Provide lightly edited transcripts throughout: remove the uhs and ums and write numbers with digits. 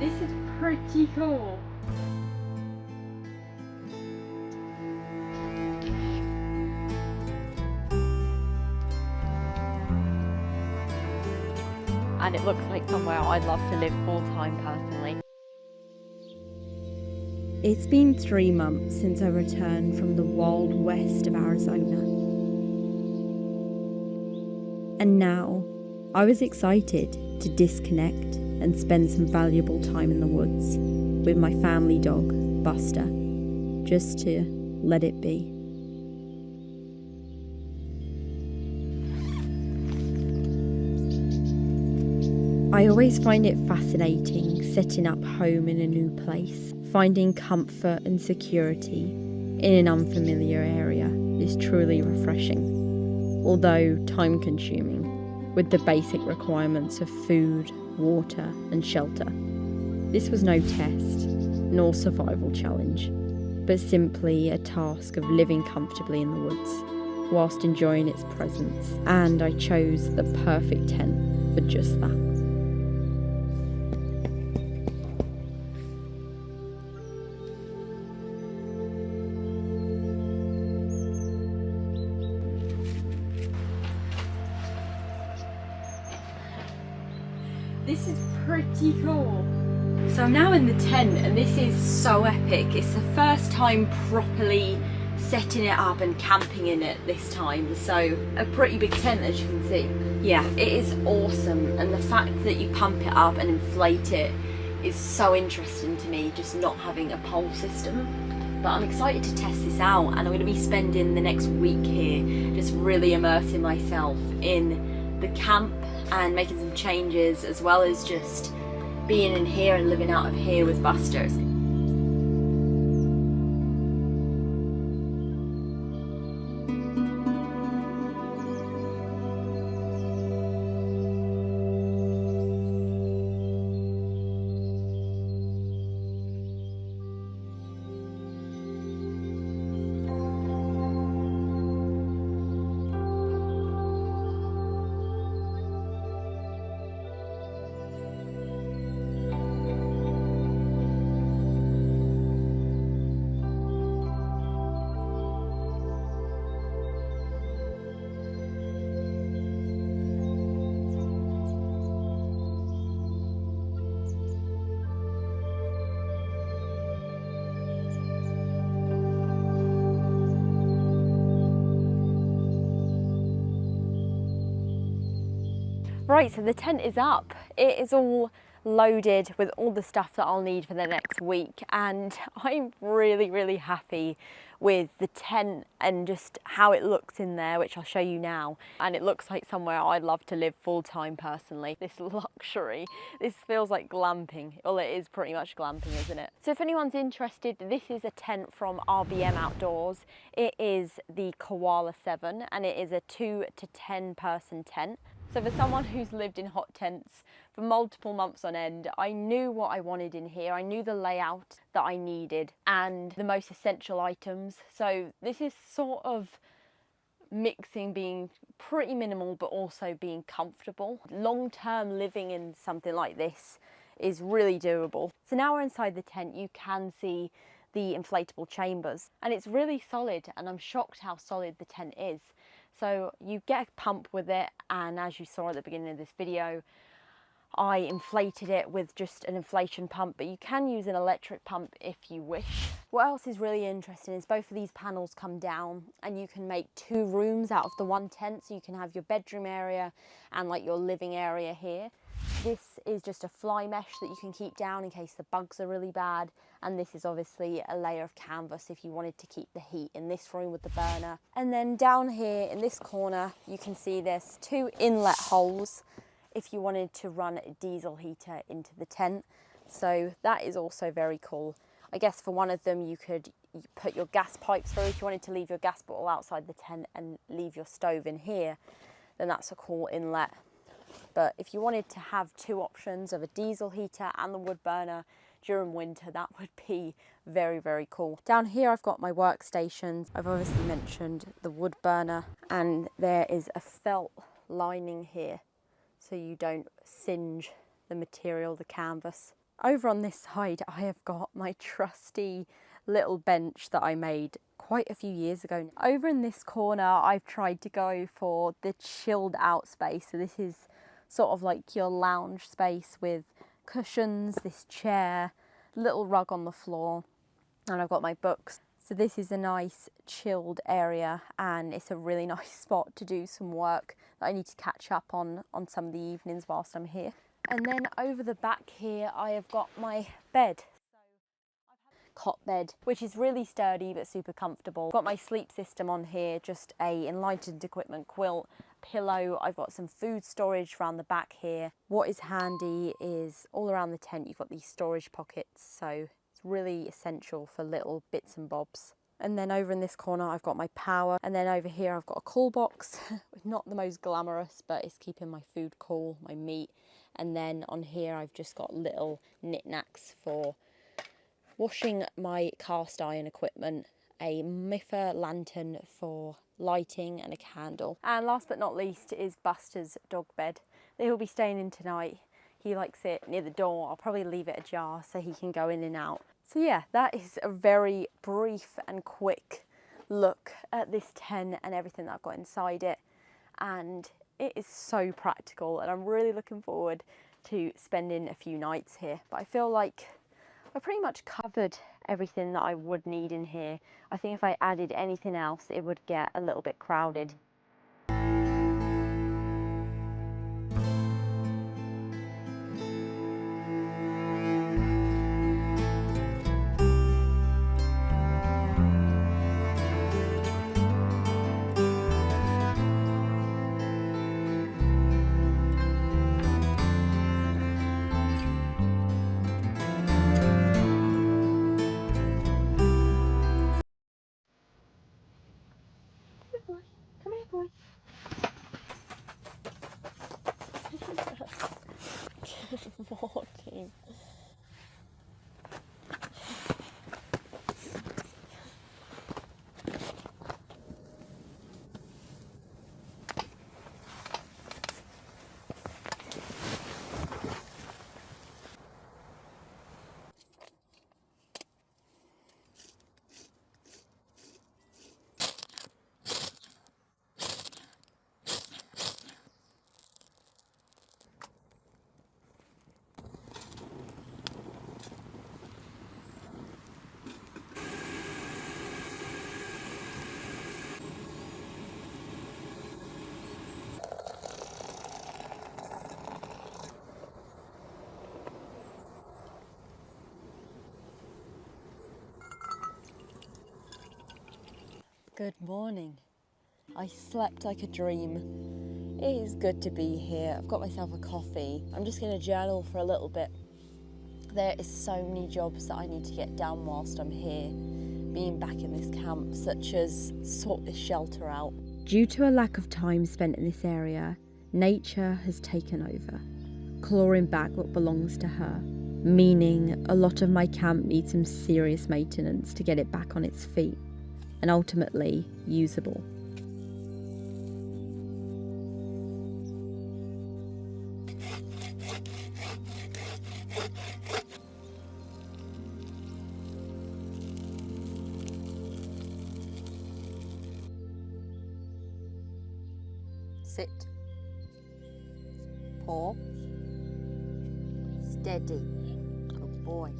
This is pretty cool. And it looks like somewhere I'd love to live full time personally. It's been 3 months since I returned from the wild west of Arizona. And now, I was excited to disconnect and spend some valuable time in the woods with my family dog, Buster, just to let it be. I always find it fascinating setting up home in a new place. Finding comfort and security in an unfamiliar area is truly refreshing, although time-consuming, with the basic requirements of food, water and shelter. This was no test, nor survival challenge, but simply a task of living comfortably in the woods, whilst enjoying its presence, and I chose the perfect tent for just that. This is pretty cool. So I'm now in the tent and this is so epic. It's the first time properly setting it up and camping in it this time. So a pretty big tent, as you can see. Yeah, it is awesome, and the fact that you pump it up and inflate it is so interesting to me, just not having a pole system. But I'm excited to test this out, and I'm going to be spending the next week here just really immersing myself in the camp and making some changes, as well as just being in here and living out of here with Buster's. Right, so the tent is up. It is all loaded with all the stuff that I'll need for the next week, and I'm really happy with the tent and just how it looks in there, which I'll show you now. And it looks like somewhere I'd love to live full time personally. This luxury, this feels like glamping. Well, it is pretty much glamping, isn't it? So if anyone's interested, this is a tent from RBM Outdoors. It is the Koala 7 and it is a 2 to 10 person tent. So for someone who's lived in hot tents for multiple months on end, I knew what I wanted in here. I knew the layout that I needed and the most essential items. So this is sort of mixing being pretty minimal but also being comfortable. Long-term living in something like this is really doable. So now we're inside the tent, you can see the inflatable chambers and it's really solid, and I'm shocked how solid the tent is. So you get a pump with it, and as you saw at the beginning of this video, I inflated it with just an inflation pump, but you can use an electric pump if you wish. What else is really interesting is both of these panels come down and you can make 2 rooms out of the one tent. So you can have your bedroom area and like your living area here. This is just a fly mesh that you can keep down in case the bugs are really bad. And this is obviously a layer of canvas if you wanted to keep the heat in this room with the burner. And then down here in this corner, you can see there's 2 inlet holes if you wanted to run a diesel heater into the tent. So that is also very cool. I guess for one of them you could put your gas pipes through if you wanted to leave your gas bottle outside the tent and leave your stove in here, then that's a cool inlet. But if you wanted to have 2 options of a diesel heater and the wood burner during winter, that would be very cool. Down here I've got my workstations. I've obviously mentioned the wood burner, and there is a felt lining here so you don't singe the material, the canvas. Over on this side, I have got my trusty little bench that I made quite a few years ago. Over in this corner, I've tried to go for the chilled out space. So this is sort of like your lounge space with cushions, this chair, little rug on the floor, and I've got my books. So this is a nice chilled area, and it's a really nice spot to do some work that I need to catch up on some of the evenings whilst I'm here. And then over the back here, I have got my bed. Cot bed, which is really sturdy but super comfortable. Got my sleep system on here, just a Enlightened Equipment quilt, pillow. I've got some food storage around the back here. What is handy is all around the tent you've got these storage pockets, so it's really essential for little bits and bobs. And then over in this corner I've got my power, and then over here I've got a cool box. Not the most glamorous, but it's keeping my food cool, my meat. And then on here I've just got little knickknacks for washing my cast iron equipment, a Miffer lantern for lighting, and a candle. And last but not least is Buster's dog bed. He'll be staying in tonight. He likes it near the door. I'll probably leave it ajar so he can go in and out. So yeah, that is a very brief and quick look at this tent and everything that I've got inside it. And it is so practical, and I'm really looking forward to spending a few nights here. But I feel like I pretty much covered everything that I would need in here. I think if I added anything else, it would get a little bit crowded. Come here, boy. Good morning. Good morning. I slept like a dream. It is good to be here. I've got myself a coffee. I'm just going to journal for a little bit. There is so many jobs that I need to get done whilst I'm here, being back in this camp, such as sort this shelter out. Due to a lack of time spent in this area, nature has taken over, clawing back what belongs to her, meaning a lot of my camp needs some serious maintenance to get it back on its feet and ultimately usable. Sit. Paw. Steady. Good boy.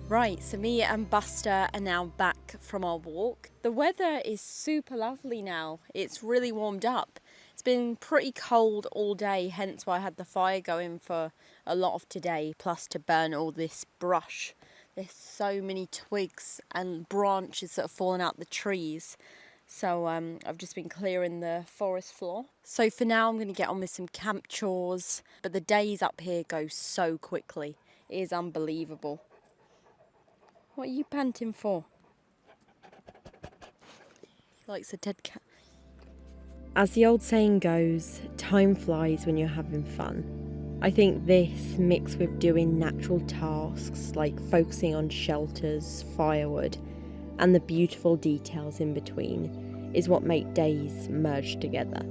Right, so me and Buster are now back from our walk. The weather is super lovely now. It's really warmed up. It's been pretty cold all day, hence why I had the fire going for a lot of today, plus to burn all this brush. There's so many twigs and branches that have fallen out the trees. So I've just been clearing the forest floor. So for now I'm going to get on with some camp chores, but the days up here go so quickly. It is unbelievable. What are you panting for? He likes a dead cat. As the old saying goes, time flies when you're having fun. I think this, mixed with doing natural tasks like focusing on shelters, firewood, and the beautiful details in between, is what make days merge together.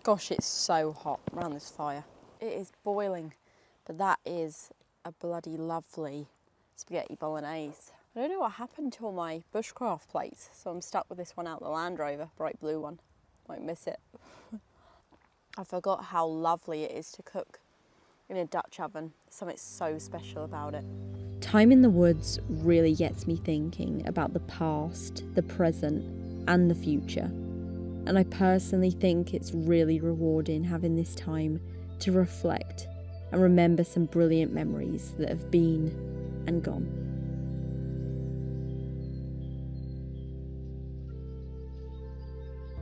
Gosh, it's so hot around this fire. It is boiling, but that is a bloody lovely spaghetti bolognese. I don't know what happened to all my bushcraft plates, so I'm stuck with this one out the Land Rover, bright blue one. Won't miss it. I forgot how lovely it is to cook in a Dutch oven. There's something so special about it. Time in the woods really gets me thinking about the past, the present, and the future. And I personally think it's really rewarding having this time to reflect and remember some brilliant memories that have been and gone.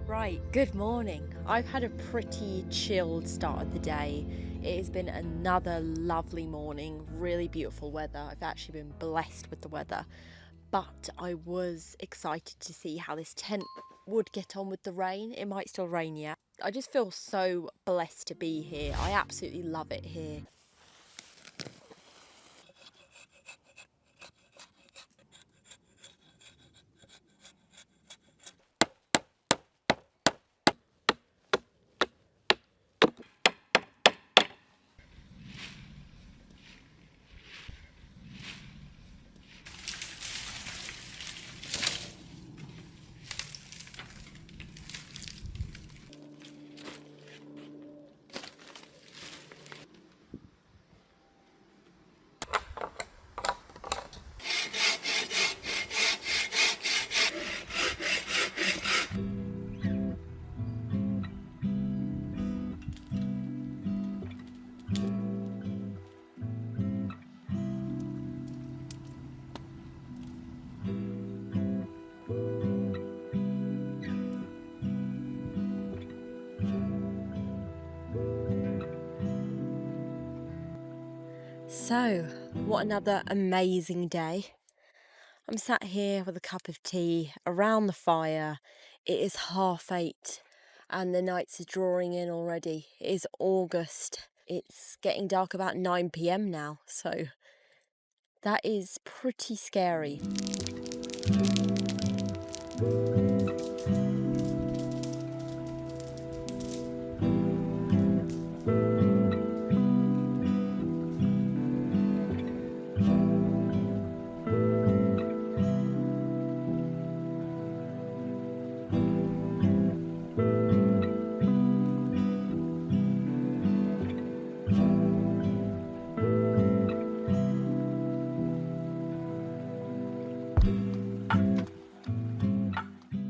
Right, good morning. I've had a pretty chilled start of the day. It has been another lovely morning, really beautiful weather. I've actually been blessed with the weather, but I was excited to see how this tent would get on with the rain. It might still rain yet. I just feel so blessed to be here. I absolutely love it here. So, what another amazing day. I'm sat here with a cup of tea around the fire. It is 8:30 and the nights are drawing in already. It is August. It's getting dark about 9 p.m. now, so that is pretty scary.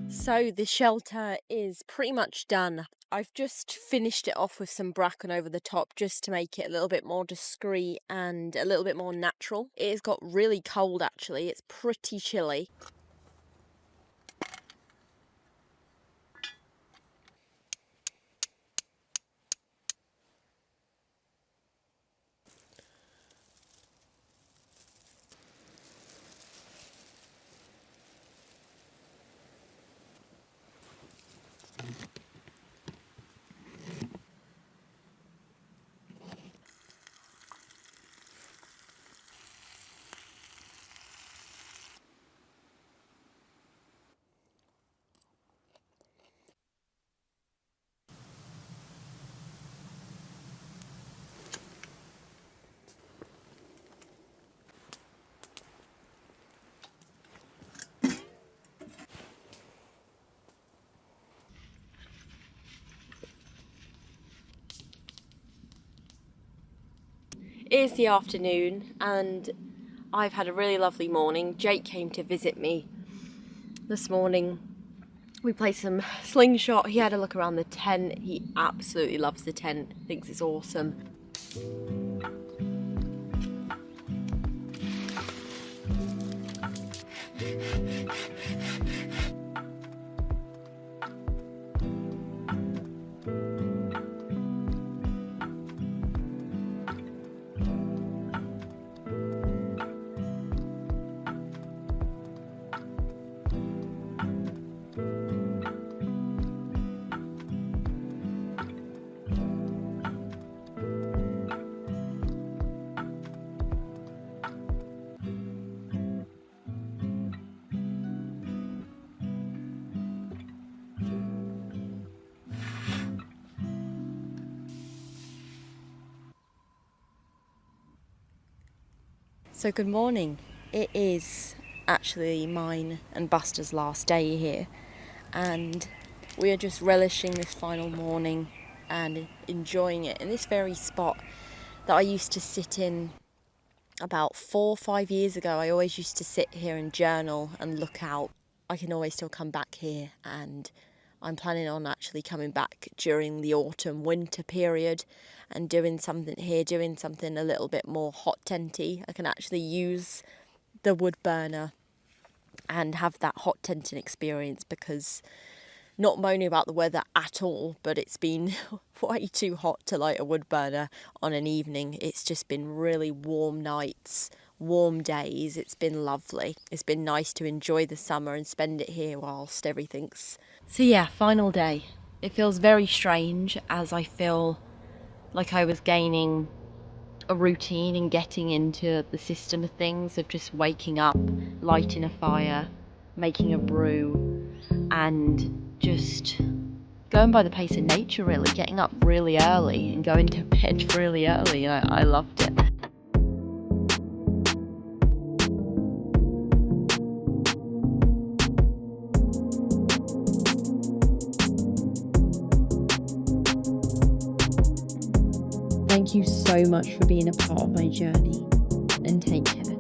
So the shelter is pretty much done. I've just finished it off with some bracken over the top just to make it a little bit more discreet and a little bit more natural. It has got really cold actually, it's pretty chilly. It is the afternoon and I've had a really lovely morning. Jake came to visit me this morning. We played some slingshot. He had a look around the tent. He absolutely loves the tent, thinks it's awesome. So good morning. It is actually mine and Buster's last day here, and we are just relishing this final morning and enjoying it in this very spot that I used to sit in about 4 or 5 years ago. I always used to sit here and journal and look out. I can always still come back here, and I'm planning on actually coming back during the autumn winter period and doing something here, doing something a little bit more hot tenty. I can actually use the wood burner and have that hot tenting experience, because not moaning about the weather at all, but it's been way too hot to light a wood burner on an evening. It's just been really warm nights, warm days. It's been lovely. It's been nice to enjoy the summer and spend it here whilst everything's... So yeah, final day. It feels very strange, as I feel like I was gaining a routine and getting into the system of things, of just waking up, lighting a fire, making a brew, and just going by the pace of nature, really, getting up really early and going to bed really early. I loved it. Thank you so much for being a part of my journey, and take care.